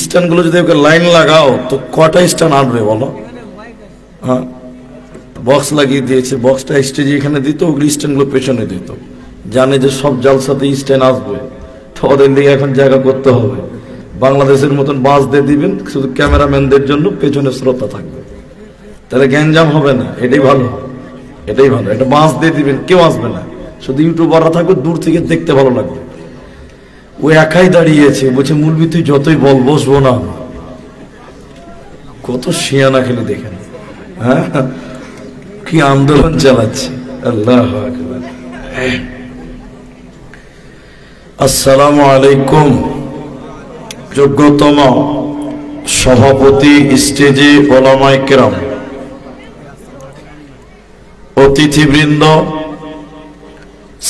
স্ট্যান্ডগুলো যদি ওকে লাইন লাগাও তো কটা স্ট্যান্ড আনবে বলো? হ্যাঁ, বক্স লাগিয়ে দিয়েছে, বক্সটা স্টেজে এখানে দিত, ওগুলি স্ট্যান্ডগুলো পেছনে দিত। জানে যে সব জালসাতে স্ট্যান্ড আসবে, তো ওদের দিকে এখন জায়গা করতে হবে। বাংলাদেশের মতন বাস দিয়ে দিবেন, শুধু ক্যামেরাম্যানদের জন্য পেছনে শ্রোতা থাকবে, তাহলে গ্যাঞ্জাম হবে না। এটাই ভালো, এটাই ভালো। এটা বাস দিয়ে দিবেন, কেউ আসবে না, শুধু ইউটিউবাররা থাকবে, দূর থেকে দেখতে ভালো লাগবে। ও একাই দাঁড়িয়েছে, বলছে মুলবি তুই যতই বল, বসবো না। কত শিয়ানা খেলে দেখেন, হ্যাঁ, কি আন্দোলন চালাচ্ছে। আল্লাহু আকবার। আসসালামু আলাইকুম। যোগ্যতম সভাপতি স্টেজে, ওলামায়ে কেরাম, অতিথিবৃন্দ,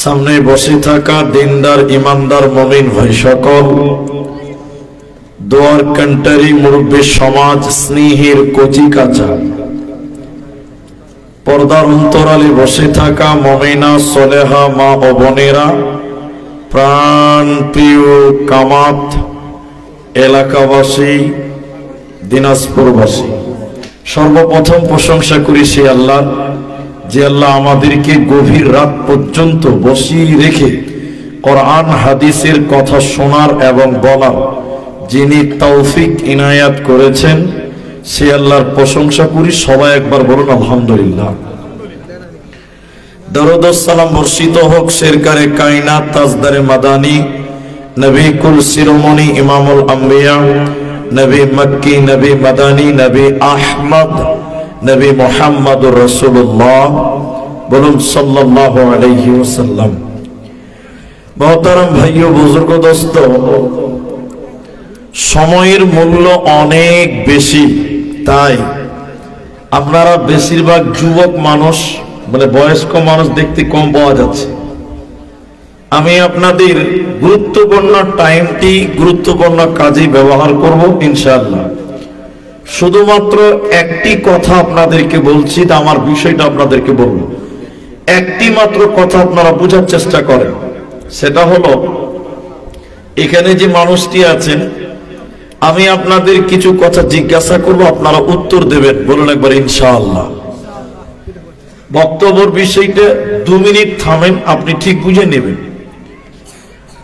সামনে বসে থাকা দিনদার ইমানদার মুমিন ভাই সকল, দোয়ার কান্টারি মুরব্বী সমাজ, স্নেহের কচি কাঁচা, পর্দার অন্তরালে বসে থাকা মুমিনা সলেহা মা ও বোনেরা, প্রাণ প্রিয় কামাত এলাকাবাসী, দিনাজপুরবাসী, সর্বপ্রথম প্রশংসা করি সে আল্লাহ, যে আল্লাহ আমাদেরকে গভীর রাত পর্যন্ত বসিয়ে রেখে কোরআন হাদিসের কথা শোনার এবং বলার যিনি তৌফিক ইনায়াত করেছেন, সে আল্লাহর প্রশংসা করি। সবাই একবার বলুন আলহামদুলিল্লাহ। দরুদ ও সালাম বর্ষিত হোক শেরকারে কায়নাত, তাজদারে মাদানী, নবী কুল শিরোমণি, ইমামুল আম্বিয়া, নবী মক্কি, নবী মাদানী, নবী আহমদ, নবী মুহাম্মদুর রাসূলুল্লাহ, বলুন সাল্লাল্লাহু আলাইহি ওয়াসাল্লাম। মুহতারাম ভাইও, বুজুর্গ, দোস্ত, সময়ের মূল্য অনেক বেশি, তাই আপনারা বেশিরভাগ যুবক মানুষ, মানে বয়স্ক মানুষ দেখতে কম পাওয়া যাচ্ছে। আমি আপনাদের গুরুত্বপূর্ণ টাইমটি গুরুত্বপূর্ণ কাজে ব্যবহার করব ইনশাআল্লাহ। শুধুমাত্র একটি কথা আপনাদেরকে বলছি, আমার বিষয়টা আপনাদেরকে বলবো। একটি মাত্র কথা আপনারা বোঝার চেষ্টা করেন, সেটা হলো এখানে যে মানুষটি আছেন, আমি আপনাদের কিছু কথা জিজ্ঞাসা করব, আপনারা উত্তর দেবেন। বলুন একবার ইনশাআল্লাহ। বক্তব্যের বিষয়টা 2 মিনিট থামেন, আপনি ঠিক বুঝে নেবেন।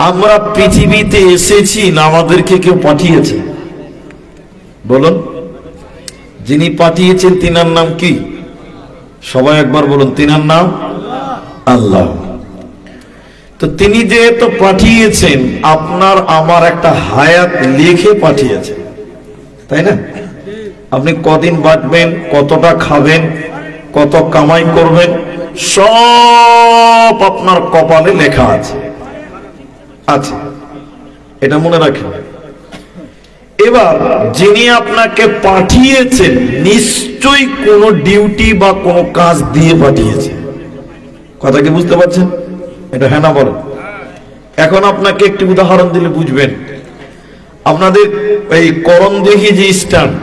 আমরা পৃথিবীতে এসেছি না আমাদেরকে কেউ পাঠিয়েছে? বলুন, যিনি পাঠিয়েছেন তিনার নাম কি? সবাই একবার বলুন, তিনার নাম আল্লাহ। তো তিনি যেহেতু পাঠিয়েছেন, আপনার আমার একটা হায়াত লিখে পাঠিয়েছেন, তাই না? আপনি কদিন বাঁচবেন, কতটা খাবেন, কত কামাই করবেন, সব আপনার কপালে লেখা আছে, আছে, এটা মনে রাখেন। এবার যিনি আপনাকে পাঠিয়েছেন নিশ্চয়ই কোনো ডিউটি বা কোনো কাজ দিয়ে পাঠিয়েছে। কথা কি বুঝতে পারছেন? এটা হ্যাঁ না বলেন। এখন আপনাকে একটি উদাহরণ দিলে বুঝবেন। আপনাদের এই করণদিঘি যে স্ট্যান্ড,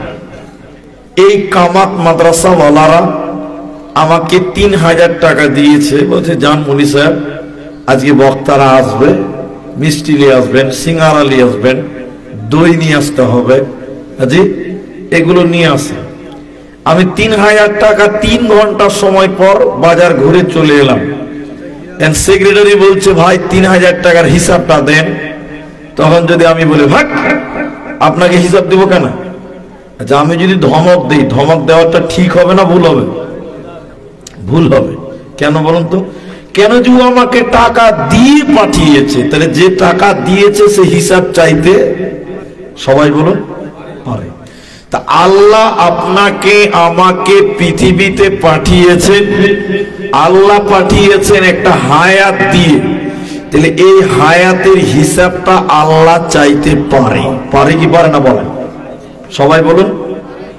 এই কামাত মাদ্রাসাওয়ালারা আমাকে 3000 টাকা দিয়েছে, বলছে যান মুনি সাহেব, আজকে বক্তারা আসবে, মিষ্টি নিয়ে আসবেন, সিঙ্গারা নিয়ে আসবেন, দই নিয়ে আসতে হবে, জি এগুলো নিয়ে আসে। আমি 3000 টাকা 3 ঘন্টা সময় পর বাজার ঘুরে চলে এলাম। সেক্রেটারি বলছে ভাই 3000 টাকার হিসাবটা দেন। তখন যদি আমি বলি ভাগ, আপনাকে হিসাব দেবো কেন? আচ্ছা, আমি যদি ধমক দিই, ধমক দেওয়াটা ঠিক হবে না ভুল হবে? ভুল হবে। কেন বলুন তো? কেন? যে আমাকে টাকা দিয়ে পাঠিয়েছে, তাহলে যে টাকা দিয়েছে সে হিসাব চাইতে সবাই বলুন পারে। তা আল্লাহ আপনাকে আমাকে পৃথিবীতে পাঠিয়েছেন, আল্লাহ পাঠিয়েছেন একটা হায়াত দিয়ে, তাহলে এই হায়াতের হিসাবটা আল্লাহ চাইতে পারে। পারে কি পারে না বলেন? সবাই বলুন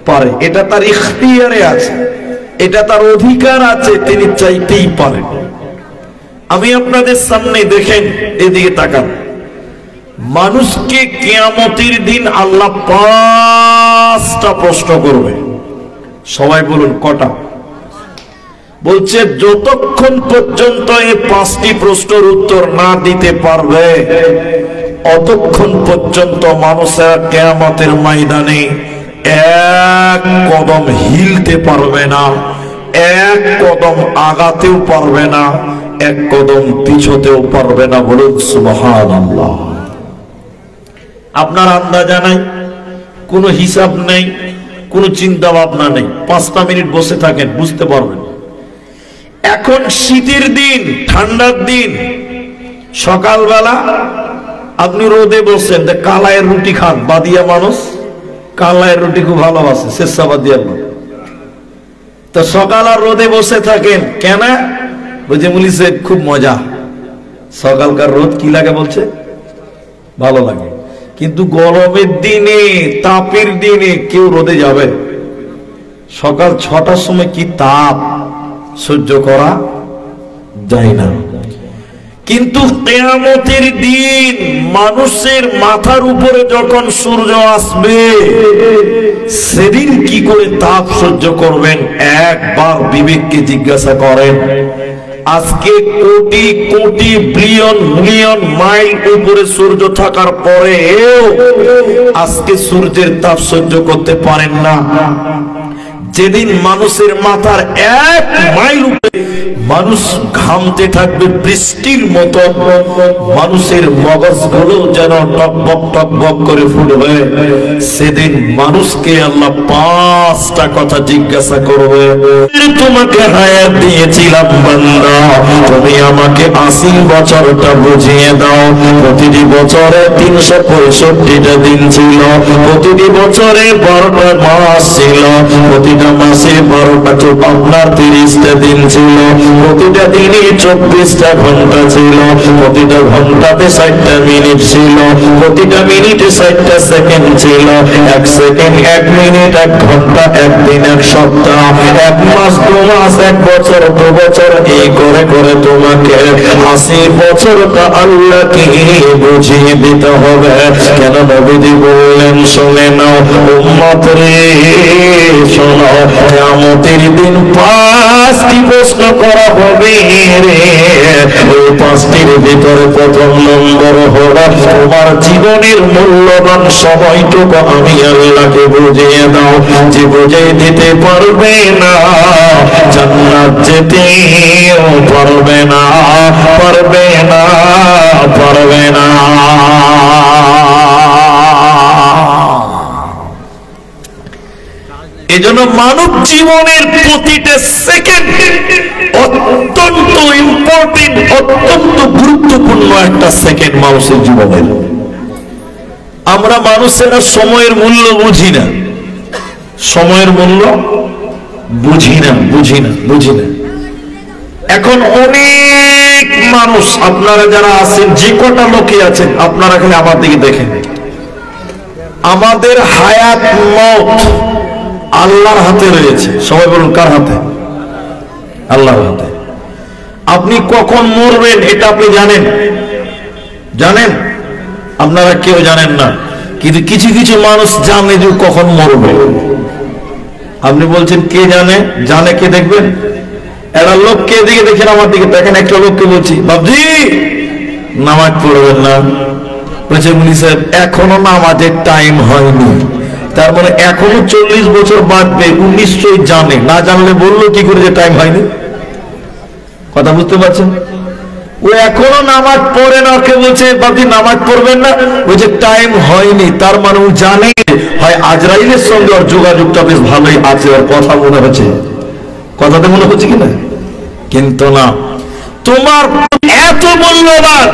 পারে। এটা তার ইখতিয়ারে আছে, এটা তার অধিকার আছে, তিনি চাইতেই পারেন। আমি আপনাদের সামনে দেখেন, এদিকে তাকান। মানুষকে কিয়ামতের দিন আল্লাহ 5টা প্রশ্ন করবে। সবাই বলুন কটা? বলছে যতক্ষণ পর্যন্ত এই 5টি প্রশ্নের উত্তর না দিতে পারবে অতক্ষণ পর্যন্ত মানুষেরা কিয়ামতের ময়দানে এক কদম হিলতে পারবে না, এক কদম আগাতেও পারবে না, এক কদম পিছতেও পারবে না। বলুন সুবহানাল্লাহ। আপনার আন্দাজা নাই, কোনো হিসাব নেই, কোনো চিন্তা ভাবনা নেই। 5টা মিনিট বসে থাকেন, বুঝতে পারবেন। এখন শীতের দিন, ঠান্ডার দিন, সকালবেলা আপনি রোদে বসেন, কালাইয়ের রুটি খান। বাদিয়া মানুষ কালাইয়ের রুটি খুব ভালোবাসে, শেষাবাদিয়ার লোক। তো সকাল আর রোদে বসে থাকেন কেন? বুঝে বলিছে খুব মজা। সকালকার রোদ কি লাগে বলছে? ভালো লাগে। কিন্তু গরমের দিনে, তাপের দিনে কেউ রোদে যাবে? সকাল 6টার সময় কি তাপ, সহ্য করা যায় না। কিন্তু কিয়ামতের দিন মানুষের মাথার উপরে যখন সূর্য আসবে, সেদিন কি করে তাপ সহ্য করবেন? একবার বিবেককে জিজ্ঞাসা করেন। আজকে crore crore billion million mile উপরে সূর্য থাকার পরেও আজকে সূর্যের তাপ সহ্য করতে পারেন না। যেদিন মানুষের মাথার 1 মাইল উপরে মানুষ ঘামতে থাকবে বৃষ্টির মতো, মানুষের মগজগুলো যেন টকবক টকবক করে ফুটবে, সেদিন মানুষকে আল্লাহ 5টা কথা জিজ্ঞাসা করবে। তোমাকে হায়াত দিয়েছিলাম বান্দা, তুমি আমাকে 80 বছরটা বুঝিয়ে দাও। প্রতিটি বছরে 365টা দিন ছিল, প্রতিটি বছরে 12টা মাস ছিল, প্রতিটা মাসে 12টা আপনার 30টা দিন ছিল, প্রতিটা দিনে 24টা ঘন্টা ছিল, প্রতিটা ঘন্টাতে 60টা মিনিট ছিল, প্রতিটা মিনিটে 60টা সেকেন্ড ছিল। 1 সেকেন্ড, 1 মিনিট, 1 ঘন্টা, 1 দিন, 1 সপ্তাহ, 1 মাস, 2 মাস, 1 বছর, 2 বছর, এই করে করে তোমাকে 80 বছরটা আল্লাহকে বুঝিয়ে দিতে হবে। কেন? নবীজি বললেন, শুনে নাও উম্মত রে, শোনো, কিয়ামতের দিন 5টি প্রশ্ন করা হবে রে। ওই 5টির ভিতরে প্রথম নম্বর হলো তোমার জীবনের মূল্যবান সময়টুকু আমি আল্লাহকে বুঝিয়ে দাও। যে বুঝিয়ে দিতে পারবে না, জান্নাত যেতেও পারবে না, পারবে না, পারবে না। এজন্য মানব জীবনের প্রতিটা সেকেন্ড অত্যন্ত ইম্পর্টেন্ট, অত্যন্ত গুরুত্বপূর্ণ একটা সেকেন্ড মানুষের জীবনের। আমরা মানুষেরা সময়ের মূল্য বুঝি না, সময়ের মূল্য বুঝি না, বুঝি না, বুঝি না। এখন অনেক মানুষ, আপনারা যারা আছেন, যে কটা লোকে আছেন, আপনারা খালি আমার দিকে দেখেন। আমাদের হায়াত মওত আল্লাহর হাতে রয়েছে। সবাই বলুন, কার হাতে? আল্লাহর হাতে। আপনি কখন মরবেন এটা আপনি জানেন? জানেন? আপনারা কেউ জানেন না, কিন্তু কিছু কিছু মানুষ জানে যে কখন মরবে। আপনি বলছেন কে জানে? জানে কে? দেখবেন একটা লোককে দিকে দেখেন, আমার দিকে দেখেন। একটা লোককে বলছি, বাবজি নামাজ পড়বেন না, বলছে মুনি সাহেব এখনো নামাজের টাইম হয়নি। তার মানে এখনো 40 বছর বাঁচবে। নিশ্চয়ই জানে, না জানলে বললো কি করে যে টাইম হয়নি? কথা বুঝতে পারছেন? ও এখনো নামাজ পড়ে না, কে বলছে বাবজি নামাজ পড়বেন না, ওই যে টাইম হয়নি। তার মানে ও জানে হয় আজরাইলের সঙ্গে ওর যোগাযোগটা বেশ ভালোই আছে, ওর কথা মনে হচ্ছে, কথাতে মনে হচ্ছে কিনা? কিন্তু না, তোমার এত মূল্যবান,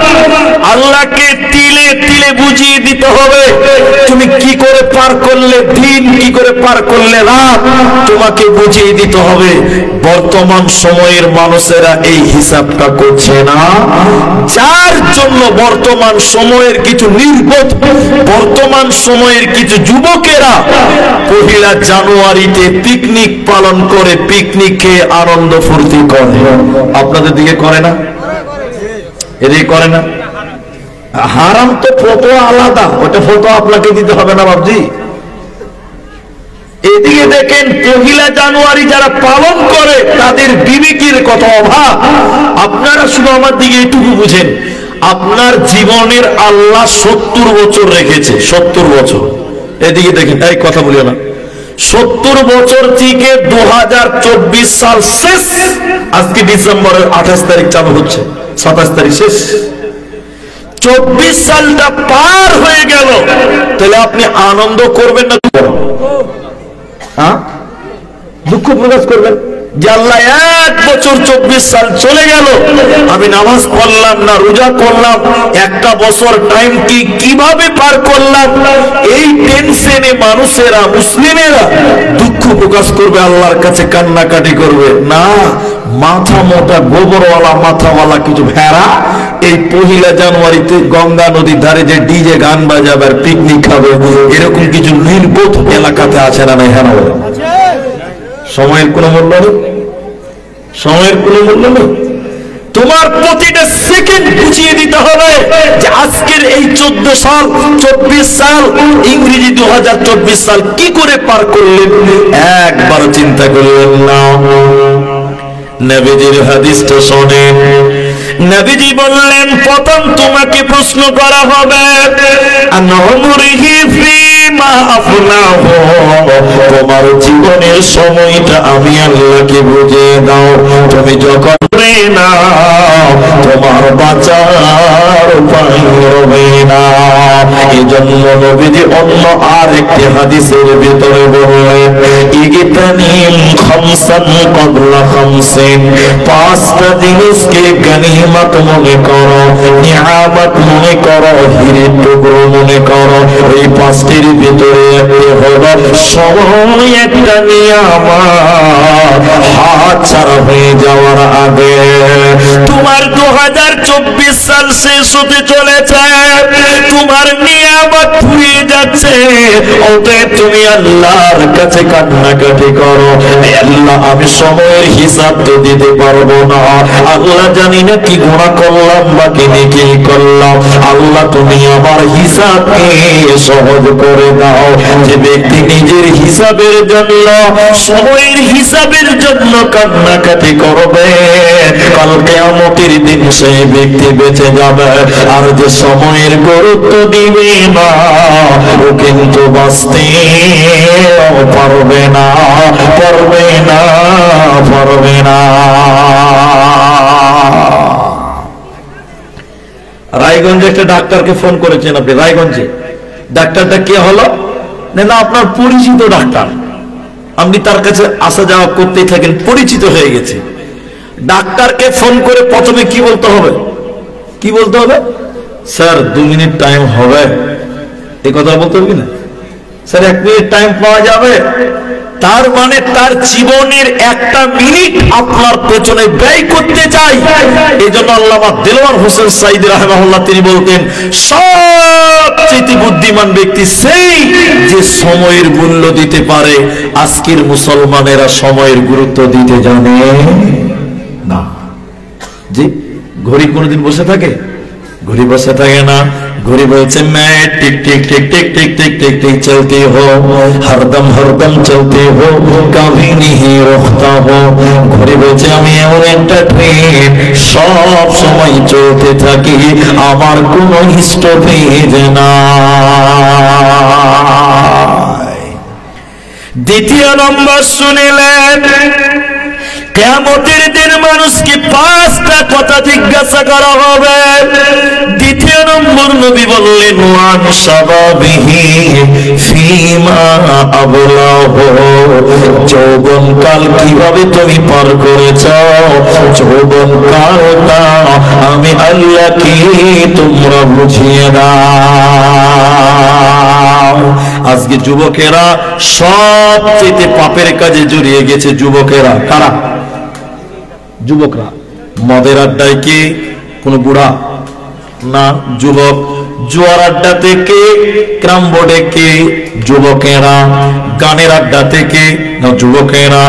আল্লাহকে তিলে তিলে বুঝিয়ে দিতে হবে। তুমি কি করে পার করলে দিন, কি করে পার করলে রাত, তোমাকে বুঝিয়ে দিতে হবে। বর্তমান সময়ের মানুষেরা এই হিসাবটা করছে না, যার জন্য বর্তমান সময়ের কিছু নির্বোধ, বর্তমান সময়ের কিছু যুবকেরা 1 জানুয়ারিতে পিকনিক পালন করে, পিকনিক খেয়ে আনন্দ ফুর্তি করে। আপনাদের দিকে করে না? এদিকে করে না? হারাম তো ফতোয়া আলাদা, ওটা ফতোয়া আপনাকে দিতে হবে না বাবজি। এদিকে দেখেন 1 জানুয়ারি যারা পালন করে তাদের বিবেকের কত অভাব। আপনারা শুধু আমার দিকে এটুকু বুঝেন, আপনার জীবনের আল্লাহ 70 বছর রেখেছে, 70 বছর। এদিকে দেখেন, এই কথা বলিও না। 70 বছর থেকে 2024 সাল শেষ। আজকে ডিসেম্বরের 28 তারিখ চালু হচ্ছে, 27 তারিখ শেষ। 24 সালটা পার হয়ে গেল, তাহলে আপনি আনন্দ করবেন না হ্যাঁ, দুঃখ প্রকাশ করবেন যে আল্লাহ 1 বছর 24 সাল চলে গেল, আমি নামাজ পড়লাম না, রোজা করলাম, একটা বছর টাইম কি কিভাবে পার করলাম, এই টেনশনে মানুষেরা, মুসলিমেরা দুঃখ প্রকাশ করবে, আল্লাহর কাছে কান্নাকাটি করবে না। মাথা মোটা গোবরওয়ালা মাথাওয়ালা কিছু ভেড়া এই 1 জানুয়ারিতে গঙ্গা নদীর ধারে যে ডিজে গান বাজাবে আর পিকনিক খাবে, এরকম কিছু নির্বোধ এলাকাতে আছে না? নাই? হ্যাঁ, সময়ের কোনো মূল্য নেই, সময়ের কোনো মূল্য নেই। তোমার প্রতিটা সেকেন্ড বুঝিয়ে দিতে হবে যে আজকের এই 14 সাল, 24 সাল, ইংরেজি 2024 সাল কি করে পার করলেন, একবারও চিন্তা করলেন না। নবীজির হাদিসটা শোনেন। নবীজি বললেন, প্রথম তোমাকে প্রশ্ন করা হবে তোমার জীবনের সময়টা আমি আল্লাহকে বুঝিয়ে দাও। তুমি যখন না তোমার বাঁচার উপায় হবে না। এই জন্য নবীজি অন্য আরেকটি হাদিসের ভিতরে বললেন, ইগতানিম খামসান ক্বাবলা খামসিন, 5টা জিনিসকে গনিমত মনে করো, নিয়ামত মনে করো, হীরের টুকরো মনে করো। এই 5টির ভিতরে একটি হলো সময়, একটা নিয়ামত হাত ছাড়া হয়ে যাওয়ার আগে। তোমার 2024 সাল শেষ হতে চলেছে, তোমার নিয়ামত ফুরিয়ে যাচ্ছে, অতএব তুমি আল্লাহর কাছে কান্নাকাটি করো, আল্লাহ আমি সময়ের হিসাব তো দিতে পারবো না, আল্লাহ জানি না কি গুনাহ করলাম বা কি নেকি করলাম, আল্লাহ তুমি আমার হিসাবকে সহজ করে দাও। যে ব্যক্তি নিজের হিসাবের জন্য, সময়ের হিসাবের জন্য কান্নাকাটি করবে, কাল কিয়ামতের দিন সেই ব্যক্তি বেঁচে যাবে। আর যে সময়ের গুরুত্ব দিবে না, ও কিন্তু বাঁচতে পারবে না, পারবে না, পারবে না। রায়গঞ্জে একটা ডাক্তারকে ফোন করেছেন আপনি, রায়গঞ্জে। ডাক্তারটা কে হলো না, আপনার পরিচিত ডাক্তার, আপনি তার কাছে আসা যাওয়া করতেই থাকেন, পরিচিত হয়ে গেছে। ডাক্তারকে ফোন করে প্রথমে কি বলতে হবে, কি বলতে হবে? স্যার 2 মিনিট টাইম হবে, এই কথা বলতে হবে না? স্যার 1 মিনিট টাইম পাওয়া যাবে? তার মানে তার জীবনের 1টা মিনিট আপনার পেছনে ব্যয় করতে চাই। এই জন্য আল্লামা দেলোয়ার হোসেন সাঈদী রাহিমাহুল্লাহ তিনি বলতেন, সবচেয়ে বুদ্ধিমান ব্যক্তি সেই যে সময়ের মূল্য দিতে পারে। আজকের মুসলমানেরা সময়ের গুরুত্ব দিতে জানে না। জি, ঘড়ি কোনদিন বসে থাকে? घड़ी बसे থাকে না। घड़ी বলছে मैं टिक टिक टिक टिक टिक टिक टिक टिक चलती हो, हरदम हरदम चलते हो, कभी नहीं रुकता हो। ঘড়ি বলছে আমি এমন একটা ট্রেন, সব সময় চলতে থাকি, আমার কোনো স্টপেজ নাই। দ্বিতীয় নম্বর শুনিলেন, কিয়ামতের দিন মানুষকে 5টা কথা জিজ্ঞাসা করা হবে। দ্বিতীয় নম্বর নবী বললেন, ওয়ান শাবাবিহি ফীমা আবলাহু, যৌবনকাল কিভাবে তুমি পার করেছ, যৌবনকালটা আমি আল্লাহকে তোমরা বুঝিয়ে দাও। আজকে যুবকেরা সবচেয়ে পাপের কাজে জড়িয়ে গেছে। যুবকেরা কারা? যুবকরা। মদের আড্ডায় কে? কোন বুড়া না, যুবক। জুয়ার আড্ডা থেকে, ক্রাম বোর্ডে কে? যুবকেরা। গানের আড্ডা থেকে যুবকেরা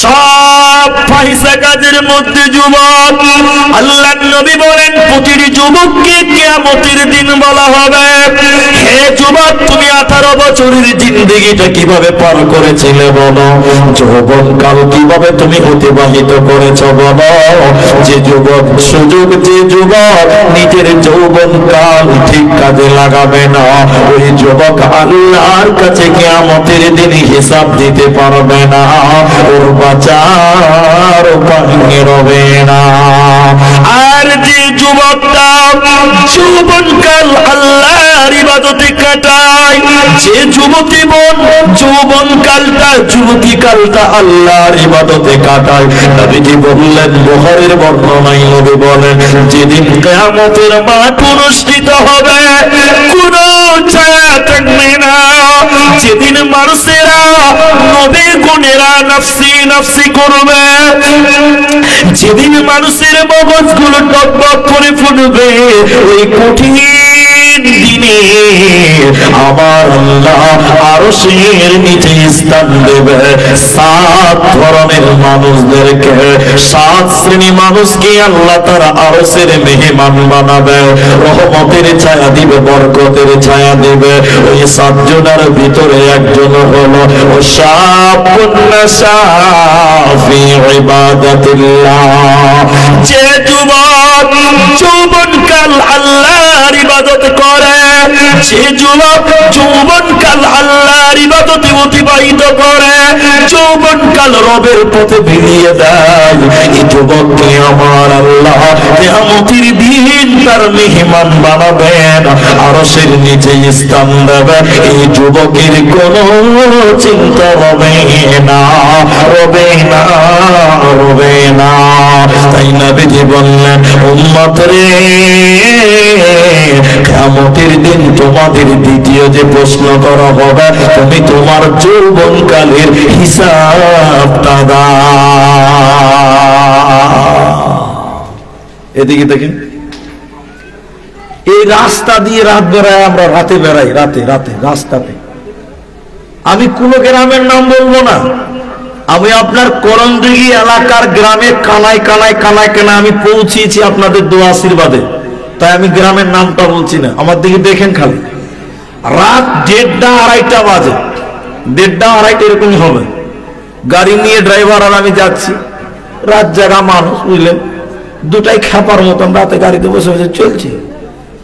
সব ফাহিশা কাজের মধ্যে যুবক। আল্লাহর নবী বলেন প্রতিটি যুবককে কিয়ামতের দিন বলা হবে, হে যুবক তুমি 18 বছরের জিন্দেগিটা কিভাবে পার করেছিলে বলো, যৌবনকাল কিভাবে তুমি অতিবাহিত করেছো বলো। যে যুবক সুযোগ, যে যুবক নিজের যৌবনকাল ঠিক কাজে লাগাবে না, ওই যুবক আল্লাহর কাছে কিয়ামতের দিন হিসাব দিতে পারবে না, ওর বাঁচার উপায় রবে না। আর যে যুবকটা যৌবনকাল আল্লাহর ইবাদতে কাটায়, যে যুবতী বোন যৌবনকালটা যুবতীকালটা আল্লাহর ইবাদতে কাটায়, নবীজি বললেন, বুখারীর বর্ণনায় নবী বলেন, যেদিন কিয়ামতের মাঠ অনুষ্ঠিত হবে কোনো ছায়া থাকবে না, যেদিন মানুষেরা নবী গুণেরা নফসি নফসি করবে, যেদিন মানুষের মগজগুলো টকবক করে ফুটবে, ওই কঠিন দিনে আমার আল্লাহ আরশের নিচে স্থান দেবে 7 ধরনের মানুষদেরকে, 7 শ্রেণী মানুষকে আল্লাহ তার আরশের মেহমান বানাবে, রহমতের ছায়া দিবে, বরকতের ছায়া দিবে। ওই 7 জনের ভিতরে একজন হলো শাবুন নাশা ফি ইবাদাতিল্লাহ, যে যুবক যৌবনকাল আল্লাহর ইবাদত করে, যে যুবক যৌবনকাল আল্লাহর ইবাদতে অতিবাহিত করে, যৌবনকাল রবের পথে বিলিয়ে দেয়, এই যুবককে আমার আল্লাহ কিয়ামতের দিন তার মেহমান বানাবেন, আরশের নিচে স্থান দেবে। এই যুবকের কোনো চিন্তা হবে না, রবে না, রবে না। তাই নবীজি বললেন, উম্মত রে, কিয়ামতের দিন তোমাদের দ্বিতীয় যে প্রশ্ন করা হবে, তুমি তোমার যৌবনকালের হিসাবটা দাও। এদিকে দেখেন, এই রাস্তা দিয়ে রাত বেড়ায়, আমরা রাতে বেড়াই, রাতে রাতে রাস্তাতে। আমি কোন গ্রামের নাম বলবো না, আমি আপনার করণদিঘি এলাকার গ্রামে কানায় কানায় কানায় কানায় আমি পৌঁছিয়েছি আপনাদের দোয়া আশীর্বাদে, তাই আমি গ্রামের নামটা বলছি না। আমার দিকে দেখেন, খালি রাত 1:30 2:30 বাজে, 1:30 2:30 এরকমই হবে, গাড়ি নিয়ে ড্রাইভার আর আমি যাচ্ছি, রাত জাগা মানুষ, বুঝলেন, দুটাই খেপার মতন রাতে গাড়িতে বসে বসে চলছে।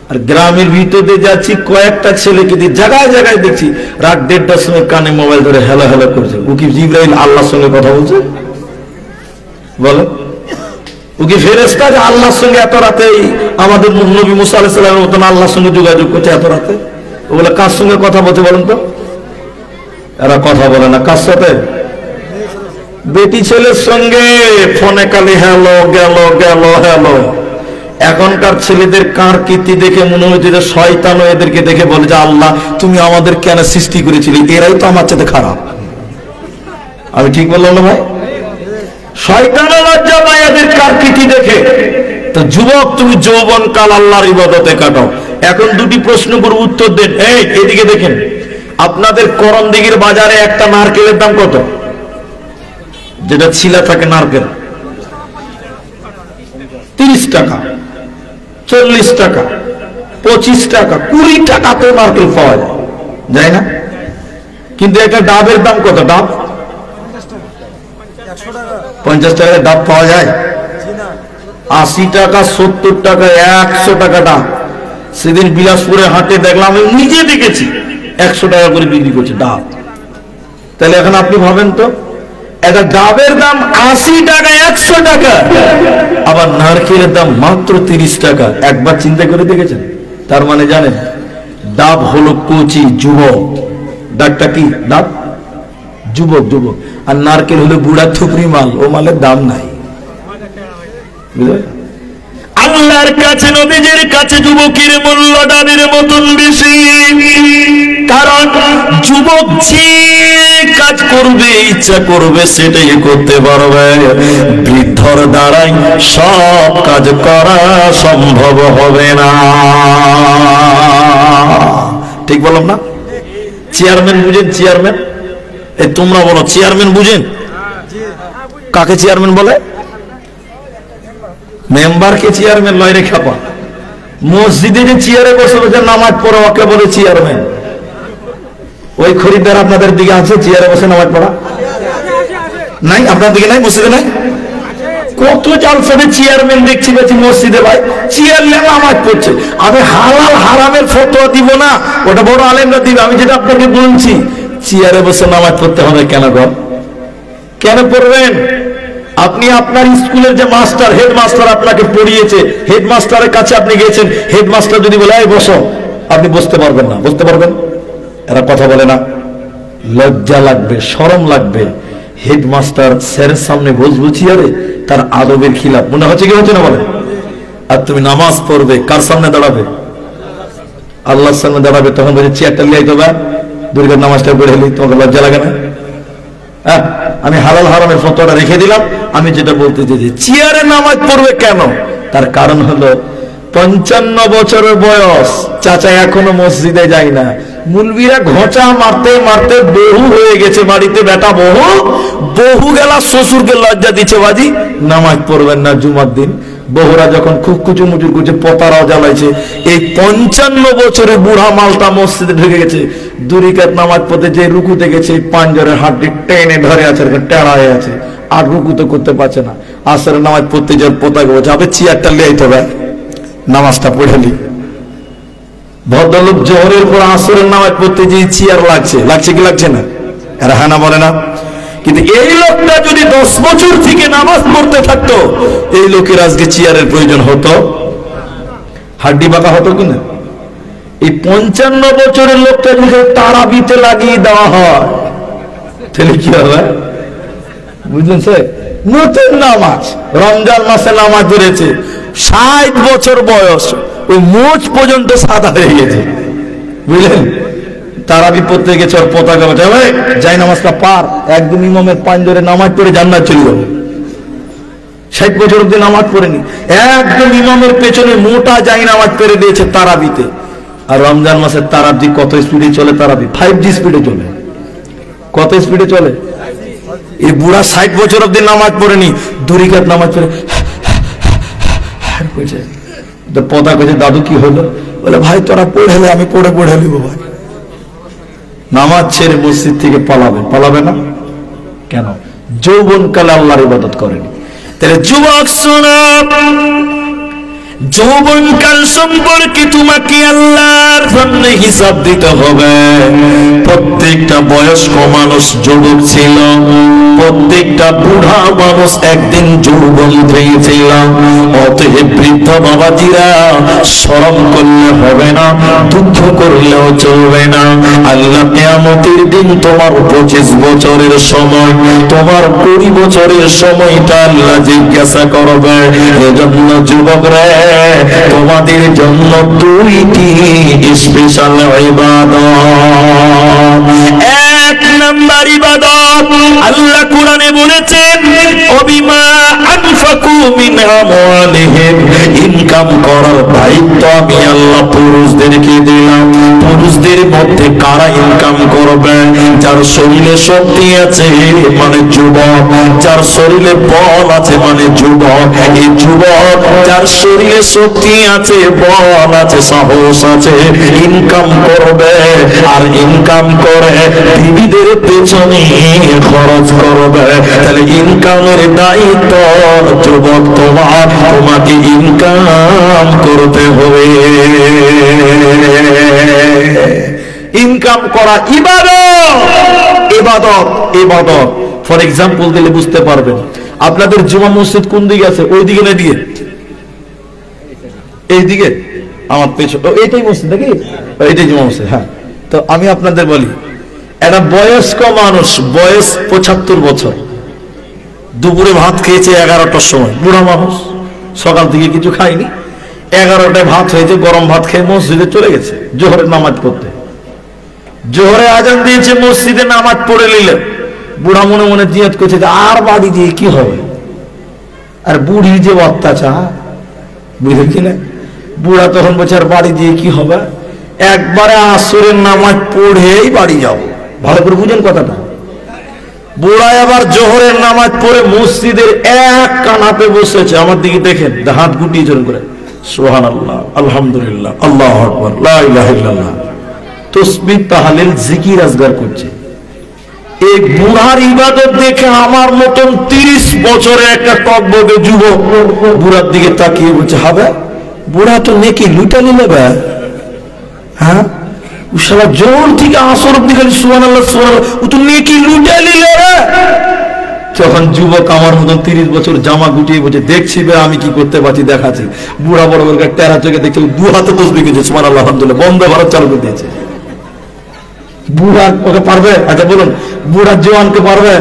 আর গ্রামের ভিতরে যাচ্ছি, কয়েকটা ছেলেকে দিয়ে জায়গায় জায়গায় দেখছি রাত 1:30টার সময় কানে মোবাইল ধরে হেলা হেলা করছে। ও কি জিবরাইল আল্লাহর সঙ্গে কথা বলছে? বলো, ও কি ফেরেশতা যে আল্লাহর সঙ্গে এত রাতে আমাদের নবী মুসা আলাইহিস সালামের মতন আল্লাহর সঙ্গে যোগাযোগ করছে এত রাতে? ওগুলো কার সঙ্গে কথা বলতে বলেন তো? এরা কথা বলে না। কার সাথে? বেটি ছেলের সঙ্গে ফোনে খালি হ্যালো গেল গেল হ্যালো। এখনকার ছেলেদের কার কীর্তি দেখে মনে হচ্ছে যে শয়তানও এদেরকে দেখে বলে যে আল্লাহ তুমি আমাদের কেন সৃষ্টি করেছিলি, এরাই তো আমার চেয়ে খারাপ। আমি ঠিক বললাম না ভাই? শয়তানও লজ্জা পায় এদের কার কীর্তি দেখে। তো যুবক, তুমি যৌবনকাল আল্লাহর ইবাদতে কাটাও। এখন দুটি প্রশ্ন করে উত্তর দেন। এই এদিকে দেখেন, আপনাদের করণদিঘির বাজারে একটা নারকেলের দাম কত? যেটা ছিলা থাকে নারকেল, 30 টাকা, 40 টাকা, 25 টাকা, 20 টাকা তো নারকেল পাওয়া যায় না? কিন্তু একটা ডাবের দাম কত? ডাব 50 টাকা ডাব পাওয়া যায়? 80 টাকা, 70 টাকা, 100 টাকা ডাব। সেদিন বিলাসপুরে হাটে দেখলাম, আমি নিজে দেখেছি 100 টাকা করে বিক্রি করছে ডাব। তাহলে এখন আপনি ভাবেন তো, একটা ডাবের দাম 80 টাকা, 100 টাকা, আবার নারকেলের দাম মাত্র 30 টাকা। একবার চিন্তা করে দেখেছেন? তার মানে জানেন, ডাব হলো কচি যুবক। ডাবটা কি? ডাব যুবক, যুবক। আর নারকেল হলো বুড়া থুপড়ি মাল, ও মালের দাম নাই। আল্লাহর কাছে, নবীজির কাছে যুবকের মূল্য ডাবের মতন বেশি। কারণ যুবক যে কাজ করবে, ইচ্ছা করবে, সেটাই করতে পারবে। বৃদ্ধর দ্বারাই সব কাজ করা সম্ভব হবে না। ঠিক বললাম না? চেয়ারম্যান বুঝেন? চেয়ারম্যান, এই তোমরা বলো চেয়ারম্যান বুঝেন? কাকে চেয়ারম্যান বলে? মেম্বারকে চেয়ারম্যান লয় রে খাপা। মসজিদে যে চেয়ারে বসে বসে নামাজ পড়া ওকে বলে চেয়ারম্যান। ওই খরিদ্দার আপনাদের দিকে আছে চেয়ারে বসে নামাজ পড়া? নাই আপনার দিকে নাই, মসজিদে নাই? কত জালসাতে চেয়ারম্যান দেখছি বেশি মসজিদে ভাই চেয়ারম্যান নামাজ পড়ছে। আমি হালাল হারামের ফতোয়া দিব না, ওটা বড় আলেমরা দিবে। আমি যেটা আপনাকে বলছি চেয়ারে বসে নামাজ পড়তে হবে কেন গো? কেন পড়বেন? আপনি আপনার স্কুলের যে মাস্টার, হেডমাস্টার আপনাকে পড়িয়েছে, হেডমাস্টারের কাছে আপনি গেছেন, হেডমাস্টার যদি বলে এই বসো, আপনি বসতে পারবেন না? বসতে পারবেন? এরা কথা বলে না, লজ্জা লাগবে, শরম লাগবে। হেডমাস্টার স্যারের সামনে বসবো চেয়ারে, তার আদবের খিলাফ মনে হচ্ছে কি হচ্ছে না বলে? আর তুমি নামাজ পড়বে কার সামনে দাঁড়াবে? আল্লাহর সামনে দাঁড়াবে, তখন বলছে চেয়ারটা লিয়ে আইতো বা দুর্গার নামাজটা পড়ে এলি, তোমাকে লজ্জা লাগে না? আমি হালাল হারামের ফতোয়াটা রেখে দিলাম। আমি যেটা বলতে চাইছি, চেয়ারে নামাজ পড়বে কেন? তার কারণ হলো 55 বছরের বয়স, চাচা এখনো মসজিদে যায় না। মুলবিরা ঘোঁচা মারতে মারতে বহু হয়ে গেছে বাড়িতে, বেটা বহু বহু গেলা, শ্বশুরকে লজ্জা দিচ্ছে বাজি নামাজ পড়বেন না জুমার দিন। বহুরা যখন খুব কুচুমুচুর করছে, পতারাও জ্বালাইছে, এই 55 বছরের বুড়া মালটা মসজিদে ঢুকে গেছে। দুরিকাত নামাজ পড়তে যে রুকুতে গেছে, পাঞ্জরের হাড্ডি টেনে ধরে আছে, টেড়া হয়ে আছে, আর রুকু তো করতে পারছে না। আসরের নামাজ পড়তে যে পোতাকে বলছে আবে চেয়ারটা লিয়ে আইতে হবে, নামাজটা পড়ে নি। ভদ্রলোক জোহরের পর আসরের নামাজ পড়তে যে চেয়ার লাগছে, লাগছে কি লাগছে না? এরা হ্যাঁ না বলে না? কিন্তু এই লোকটা যদি 10 বছর থেকে নামাজ পড়তে থাকতো, এই লোকের আজকে চেয়ারের প্রয়োজন হতো, হাড্ডি বাঁকা হতো কিনা? এই 55 বছরের লোকটা যদি তারাবিতে লাগিয়ে দেওয়া হয় তাহলে কি হবে বুঝলেন স্যার? নতুন নামাজ, রমজান মাসে নামাজ ধরেছে, 60 বছর বয়স, ওই মোচ পর্যন্ত সাদা হয়ে গেছে, বুঝলেন? তারাবি পড়তে গেছে, ওর পতাকা বাঁচাবে, যাই নামাজটা পার, একদম ইমামের পাঞ্জরে নামাজ পড়ে জান্নাত চলে যাবে। 60 বছর অব্দি নামাজ পড়েনি, একদম ইমামের পেছনে মোটা যাই নামাজ পড়ে দিয়েছে তারাবিতে। আর রমজান মাসের তারাবি কত স্পিডে চলে? তারাবি 5G স্পিডে চলে। কত স্পিডে চলে? এই বুড়া 60 বছর অব্দি নামাজ পড়েনি, দুরিকাত নামাজ পড়ে পতা কইছে দাদু কি হলো? বলে ভাই তোরা পড়ে হলে আমি পড়ে পড়ে নিব ভাই। নামাজ ছেড়ে মসজিদ থেকে পালাবে, পালাবে না কেন? যৌবন কালে আল্লাহর ইবাদত করেনি। তাহলে যুবক শোনো, যৌবনকাল সম্পর্কে তোমাকে আল্লাহর সামনে হিসাব দিতে হবে। প্রত্যেকটা বয়স্ক মানুষ যুবক ছিল, প্রত্যেকটা বুড়া মানুষ একদিন যৌবন পেয়েছিল। অতএব বৃদ্ধ বাবাজিরা শরম করলে হবে না, দুঃখ করলেও চলবে না। আল্লাহ কিয়ামতের দিন তোমার 25 বছরের সময়, তোমার 20 বছরের সময়টা আল্লাহ জিজ্ঞাসা করবে। এজন্য যুবকরা, তোমাদের জন্য 2টি স্পেশাল ইবাদত। 1 নাম্বার ইবাদত আল্লাহ কোরআনে বলেছেন, অবিমা আনফাকু মিন আমওয়ালিহিম, ইনকাম করার দায়িত্ব আমি আল্লাহ পুরুষদেরকে দিলাম। পুরুষদের মধ্যে কারা ইনকাম করবে? যার শরীরে শক্তি আছে মানে যুবক, যার শরীরে বল আছে মানে যুবক। এই যুবক যার শরীরে শক্তি আছে, বল আছে, সাহস আছে, ইনকাম করবে। আর ইনকাম করে বিবিদের পেছনে খরচ করবে। তাহলে ইনকামের দায়িত্ব যুবক তোমার, তোমাকে ইনকাম করতে হবে। ইনকাম করা ইবাদত, ইবাদত, ইবাদত। ফর এক্সাম্পল দিলে বুঝতে পারবেন। আপনাদের জুমা মসজিদ কোন দিকে আছে? ওই দিকে না দিয়ে এইদিকে? আমার পেছনে এইটাই মসজিদ নাকি? এইটাই জুমা মসজিদ। হ্যাঁ, তো আমি আপনাদের বলি, একটা বয়স্ক মানুষ, বয়স 75 বছর, দুপুরে ভাত খেয়েছে 11টার সময়, বুড়া মানুষ, সকাল থেকে কিছু খায়নি, 11টায় ভাত হয়েছে, গরম ভাত খেয়ে মসজিদে চলে গেছে জোহরের নামাজ পড়তে। জোহরে আজান দিয়েছে, মসজিদে নামাজ পড়ে নিলেন। বুড়া মনে মনে জিয়াদ করছে আর বাড়ি দিয়ে কি হবে? আর বুড়ি যে অত্যাচার, বুঝলেন কিনা? বুড়া তখন বলছে আর বাড়ি দিয়ে কি হবে, একবারে আসরের নামাজ পড়েই বাড়ি যাও। ভালো করে বুঝেন কথাটা। বুড়ায় আবার জোহরের নামাজ পড়ে মসজিদের এক কানাতে বসেছে, আমার দিকে দেখেন, হাত গুটিয়ে জোর করে সুবহানাল্লাহ, আলহামদুলিল্লাহ, আল্লাহু আকবার, লা ইলাহা ইল্লাল্লাহ, তাসবিহ তাহলিল জিকির আজগার করছে। এই বুড়ার ইবাদত দেখে আমার মতন 30 বছরের একটা টকবগে যুবক বুড়ার দিকে তাকিয়ে বলছে, হবে বুড়া তো নেকি লুটালি নেবে, হ্যাঁ শালা জোর থেকে আসর অব্দি খালি সুবহানাল্লাহ সুবহানাল্লাহ, ও তো নেকি লুটালি নেবে। তখন যুবক আমার মতন 30 বছর জামা গুটিয়ে বলছে, দেখছি বে আমি কি করতে পারছি দেখাচ্ছি। বুড়া বড় বড় টেরা চোখে দেখছে, দু হাতে তসবিহ করছে সুবহানাল্লাহ আলহামদুলিল্লাহ, বন্ধ ভারত চালু করে দিয়েছে। বুড়া ওকে পারবে? আচ্ছা বলুন, বুড়া জওয়ানকে পারবে?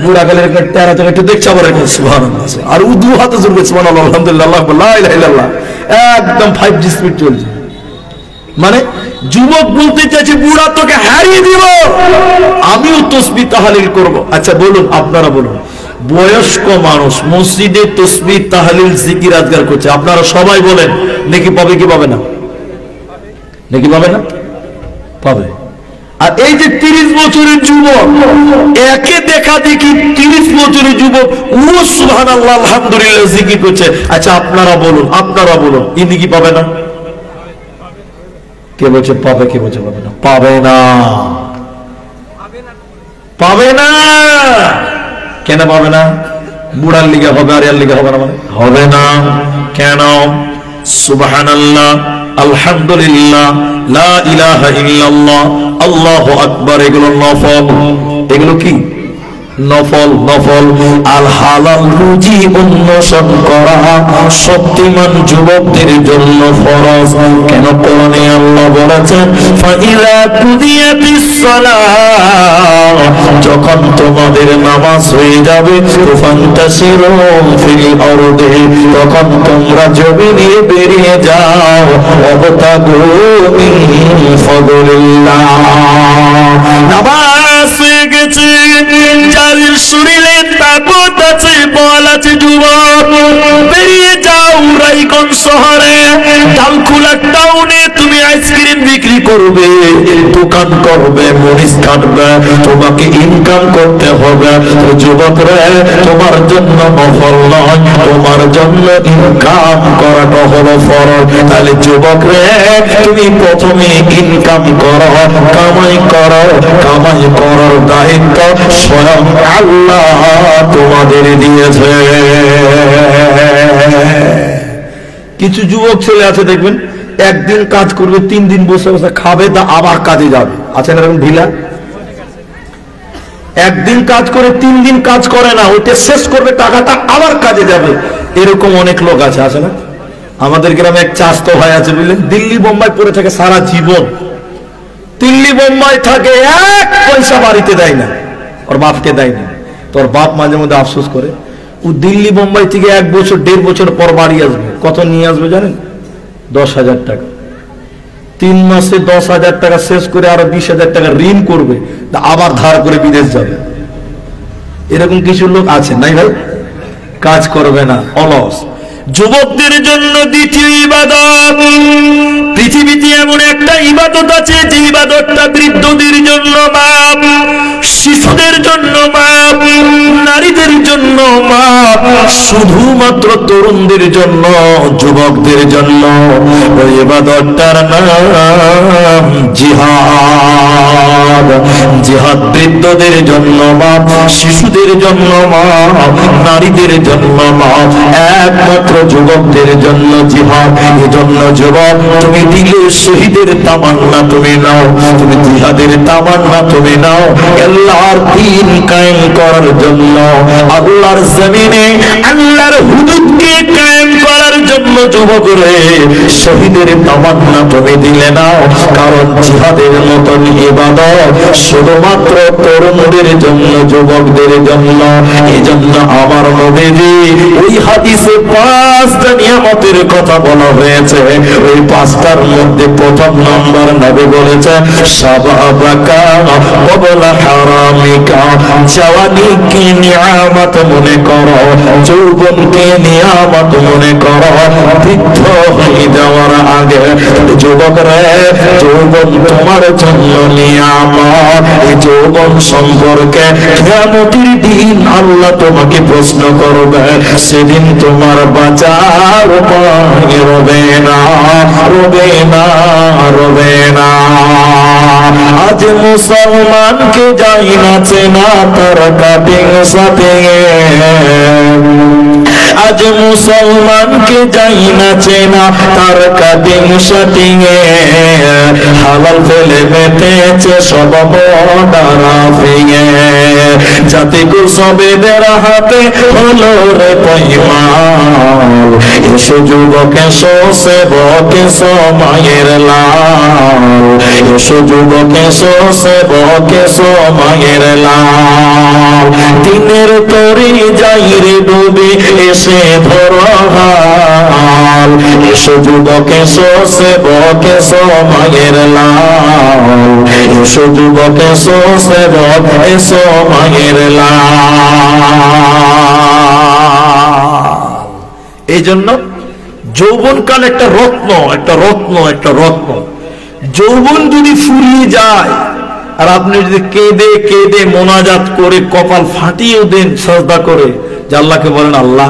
বুড়া গেলে টেরা চোখে একটু দেখছে আবার সুবহানাল্লাহ, আর ও দু হাতে জোর করছে সুবহানাল্লাহ আলহামদুলিল্লাহ, আল্লাহু আকবার, লা ইলাহা ইল্লাল্লাহ, একদম 5G স্পিড চলছে। মানে যুবক বলতে চাইছে বুড়া তোকে হারিয়ে দিব, আমিও তাসবিহ তাহলিল করব। আচ্ছা বলুন, আপনারা বলুন, বয়স্ক মানুষ মসজিদে তাসবিহ তাহলিল জিকির আজগার করছে, আপনারা সবাই বলেন নেকি পাবে কি পাবে না? নেকি পাবে না? পাবে। আর এই যে 30 বছরের যুবক, একে দেখা দেখি 30 বছরের যুবক ও সুবহানাল্লাহ আলহামদুলিল্লাহ জিকির করছে। আচ্ছা আপনারা বলুন, আপনারা বলুন, ইনি কি পাবে না? কে বলছে পাবে, কে বলছে পাবে না? পাবে না, পাবে না। কেন পাবে না? বুড়ার লিগে হবে আর এর লিগে হবে না? মানে হবে না কেন? সুবহানাল্লাহ, আলহামদুলিল্লাহ, লা ইলাহা ইল্লাল্লাহ, আল্লাহু আকবার, এগুলো নফল। এগুলো কি নফল? নফল। আল হালাল রুজি অন্বেষণ করা শক্তিমান যুবকদের জন্য ফরজ। কেন? কোরআনে আল্লাহ বলেছেন, ফাইযা কুদিয়াতিস সালাহ, যখন তোমাদের নামাজ হয়ে যাবে, ফান্তাশিরু ফিল আরদি, তখন তোমরা জমিনে বেরিয়ে যাও, ওয়াবতাগু মিন ফাদলিল্লাহ। নামাজ হয়ে গেছে, যাদের শরীরে তাকত আছে, বল আছে, যুবক বেরিয়ে যাও রায়গঞ্জ শহরে, ডালখোলা টাউনে তুমি আইসক্রিম বিক্রি করবে, দোকান করবে, মরিচ কাটবে, তোমাকে ইনকাম করতে হবে। যুবক রে, তোমার জন্য নফল নয়, তোমার জন্য ইনকাম করাটা হলো ফরজ। তাহলে যুবক রে, তুমি প্রথমে ইনকাম করো, কামাই করো, কামাই করার দায়িত্ব স্বয়ং আল্লাহ তোমাদের দিয়েছে। কিছু যুবক ছেলে আছে দেখবেন, একদিন কাজ করবে, 3 দিন বসে বসে খাবে, তা আবার কাজে যাবে। আছে না এরকম ঢিলা? একদিন কাজ করে 3 দিন কাজ করে না, ওইটা শেষ করবে টাকাটা, আবার কাজে যাবে। এরকম অনেক লোক আছে, আছে না? আমাদের গ্রামে এক চাস্ত ভাই আছে, বুঝলেন, দিল্লি বোম্বাই পড়ে থাকে সারা জীবন, দিল্লি বোম্বাই থাকে, 1 পয়সা বাড়িতে দেয় না, ওর বাপকে দেয় না। তোর বাপ মাঝে মধ্যে আফসোস করে, ও দিল্লি বোম্বাই থেকে 1 বছর 1.5 বছর পর বাড়ি আসবে। কত নিয়ে আসবে জানেন? 10,000 টাকা। 3 মাসে 10,000 টাকা শেষ করে আরো 20,000 টাকা ঋণ করবে, আবার ধার করে বিদেশ যাবে। এরকম কিছু লোক আছে, নাই ভাই? কাজ করবে না, অলস। যুবকদের জন্য দ্বিতীয় ইবাদত, পৃথিবীতে এমন একটা ইবাদত আছে যে ইবাদতটা বৃদ্ধদের জন্য মাপ, শিশুদের জন্য মাপ, নারীদের জন্য মাপ, শুধুমাত্র তরুণদের জন্য, যুবকদের জন্য। ওই ইবাদতটার নাম জিহাদ। জিহাদ বৃদ্ধদের জন্য মাপ, শিশুদের জন্য মাপ, নারীদের জন্য মাপ, একমাত্র যুবকদের জন্য জিহাদ। এজন্য যুবক, তুমি দিলে শহীদের তামান্না তুমি নাও, তুমি জিহাদের তামান্না তুমি নাও, আল্লাহর দ্বীন কায়েম করার জন্য, আল্লাহর জমিনে আল্লাহর হুদুদকে কায়েম করার জন্য। যুবক রে, শহীদের তামান্না তুমি দিলে নাও, কারণ জিহাদের মতন ইবাদত শুধুমাত্র তরুণদের জন্য, যুবকদের জন্য। এজন্য আমার নবীজি ওই হাদিসে 5টা নিয়ামতের কথা বলা হয়েছে, ওই 5টার মধ্যে প্রথম নম্বর নবী বলেছে, শাবাবাকা ক্বাবলা হারামিকা। হারামিকা। জওয়ানিকে নিয়ামত মনে করো, যৌবনকে নিয়ামত মনে করো, বৃদ্ধ হয়ে যাওয়ার আগে। যুবক রে, যৌবন তোমার জন্য নিয়ামত। এই যৌবন সম্পর্কে কিয়ামতের দিন আল্লাহ তোমাকে প্রশ্ন করবে। সেদিন তোমার বাঁচার উপায় রবে না, রবে না, রবে না। আজ মুসলমানকে যাই না চেনা তার কাটিং সাথে, আজ মুসলমানকে যাই না চেনা তার কাটিং শাটিং এ। হালাল ফেলে মেতেছে সব বড়রা ফিয়ে, জাতি কুসবেদের হাতে হলো রে পয়মাল। এসো যুবক এসো সেবক এসো মায়ের লাল, এসো যুবক এসো সেবক এসো মায়ের লাল। দিনের তরি যাই রে ডুবে এসে ধরো হাল, এসো যুবক এসো সেবক এসো মায়ের লাল, এসো যুবক এসো সেবক এসো মায়ের লাল। এই জন্য যৌবনকাল একটা রত্ন, একটা রত্ন, একটা রত্ন। যৌবন যদি ফুরিয়ে যায় আর আপনি যদি কেঁদে কেঁদে মোনাজাত করে কপাল ফাটিয়ে দেন সাজদা করে, যে আল্লাহকে বলেন আল্লাহ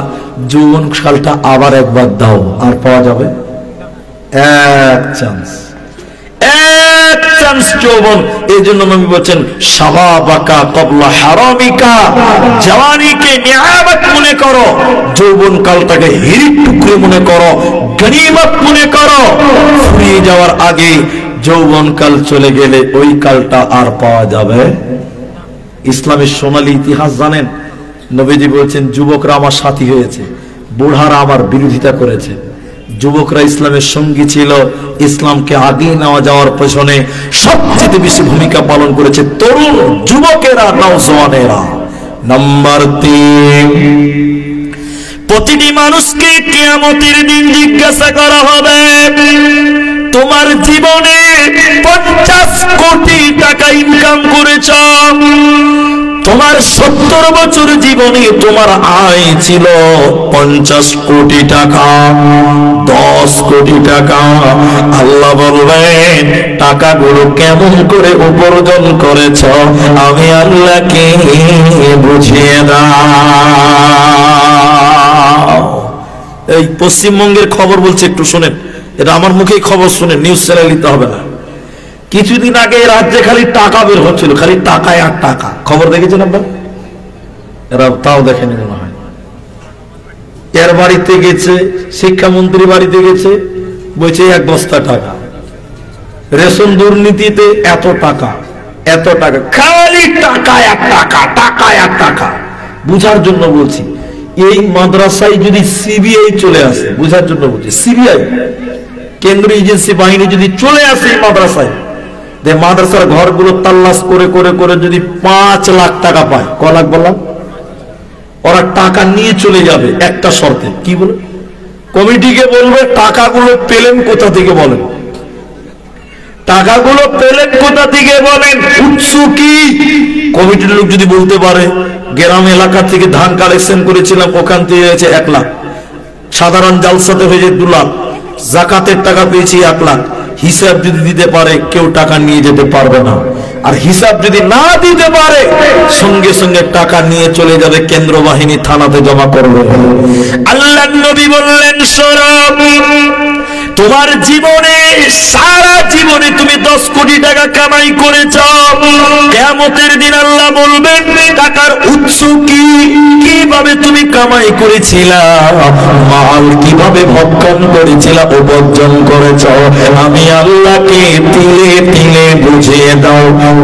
যৌবন কালটা আবার একবার দাও, আর পাওয়া যাবে এক চান্স, এক চান্স যৌবন। এই জন্য নবী বলছেন শাবাবাকা ক্বাবলা হারামিকা, জওয়ানিকে নিয়ামত মনে করো, যৌবন কালটাকে হিরির টুকরো মনে করো, গনিমত মনে করো। ফুরিয়ে যাওয়ার আগে যৌবন কাল চলে গেলে ওই কালটা আর পাওয়া যাবে। ইসলামের সোনালী ইতিহাস জানেন, নবীজি বলছেন যুবকরা আমার সাথী হয়েছে, বুড়ারা আমার বিরোধিতা করেছে। যুবকরা ইসলামের সঙ্গী ছিল, ইসলামকে আগিয়ে নেওয়া যাওয়ার পেছনে সবচেয়ে বেশি ভূমিকা পালন করেছে তরুণ যুবকেরা, নওজওয়ানেরা। নাম্বার 3, প্রতিটি মানুষকে কিয়ামতের দিন জিজ্ঞাসা করা হবে তোমার জীবনে 50 কোটি টাকা ইনকাম করেছ, তোমার 70 বছর জীবনে তোমার আয় ছিল 50 কোটি টাকা, 10 কোটি টাকা। আল্লাহ বলবেন টাকাগুলো কেমন করে উপার্জন করেছ আমি আল্লাহকে বুঝিয়ে দাও। এই পশ্চিমবঙ্গের খবর বলছে, একটু শোনেন, এটা আমার মুখেই খবর শুনে, নিউজ চ্যানেল নিতে হবে না। কিছুদিন আগে রাজ্যে খালি টাকা বের হচ্ছিল, খালি টাকায় আর টাকা। খবর দেখেছেন আপনার? এরা তাও দেখেনি মনে হয়। এর বাড়িতে গেছে, শিক্ষামন্ত্রী বাড়িতে গেছে, বলছে 1 বস্তা টাকা। রেশন দুর্নীতিতে এত টাকা, এত টাকা, খালি টাকায় আর টাকা, টাকায় আর টাকা। বুঝার জন্য বলছি, এই মাদ্রাসায় যদি সিবিআই চলে আসে, বুঝার জন্য বলছি, সিবিআই কেন্দ্রীয় এজেন্সি বাহিনী যদি চলে আসে এই মাদ্রাসায়, মাদ্রাসার ঘরগুলো তাল্লাশ করে করে করে যদি 5 লাখ টাকা পায়, ক লাখ বললাম, ওরা টাকা নিয়ে চলে যাবে একটা শর্তে। কি বলে? কমিটিকে বলবে টাকাগুলো পেলেন কোথা থেকে বলেন, টাকাগুলো পেলেন কোথা থেকে বলেন, উৎস কি। কমিটির লোক যদি বলতে পারে গ্রাম এলাকা থেকে ধান কালেকশন করেছিলাম, ওখান থেকে হয়েছে 1 লাখ, সাধারণ জালসাতে হয়েছে 2 লাখ, জাকাতের টাকা পেয়েছি 1 লাখ, হিসাব যদি দিতে পারে কেউ টাকা নিয়ে যেতে পারবে না। আর হিসাব যদি না দিতে পারে সঙ্গে সঙ্গে টাকা নিয়ে চলে যাবে কেন্দ্র বাহিনী, থানাতে জমা করবে। আল্লাহর নবী বললেন শোনো, তোমার জীবনে সারা জীবনে তুমি 10 কোটি টাকা কামাই করেছ, কিয়ামতের দিন আল্লাহ বলবেন টাকার উৎস কি, কিভাবে তুমি কামাই করেছিলা, মাল কিভাবে ভক্ষণ করেছিলা, উপার্জন করেছ, আমি আল্লাহকে তিলে তিলে বুঝিয়ে দাও।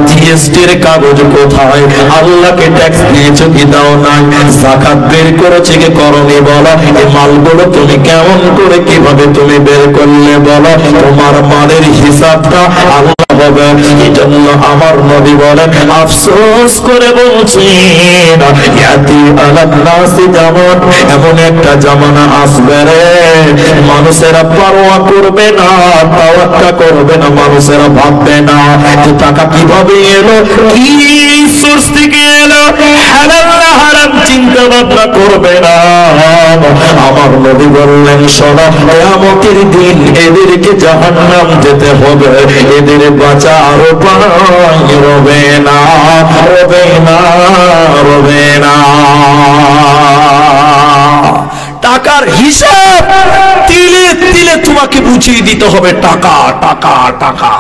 জিএসটির কাগজ কোথায়, আল্লাহকে ট্যাক্স দিয়েছো কি দাও নাই, যাকাত বের করেছে কি করনি বলো, এই মালগুলো তুমি কেমন করে কিভাবে তুমি বের করলে বলো, তোমার মালের হিসাবটা আল্লাহ হবে। এই জন্য আমার নবী বলেন আফসোস করে বলছেন ইয়াতি আলান নাসি জামান, এমন একটা জামানা আসবে রে মানুষেরা পরোয়া করবে না, তাওয়াক্কা করবে না, মানুষেরা ভাববে না যে টাকা কিভাবে এলো, কি সোর্স থেকে এলো, হালাল না হারাম চিন্তা ভাবনা করবে না। আমার নবী বললেন, শোনো, কিয়ামতের দিন এদেরকে জাহান্নাম যেতে হবে, এদের বাঁচার উপায় রবে না, রবে না, রবে না। টাকার হিসাব তিলে তিলে তোমাকে বুঝিয়ে দিতে হবে। টাকা টাকা টাকা।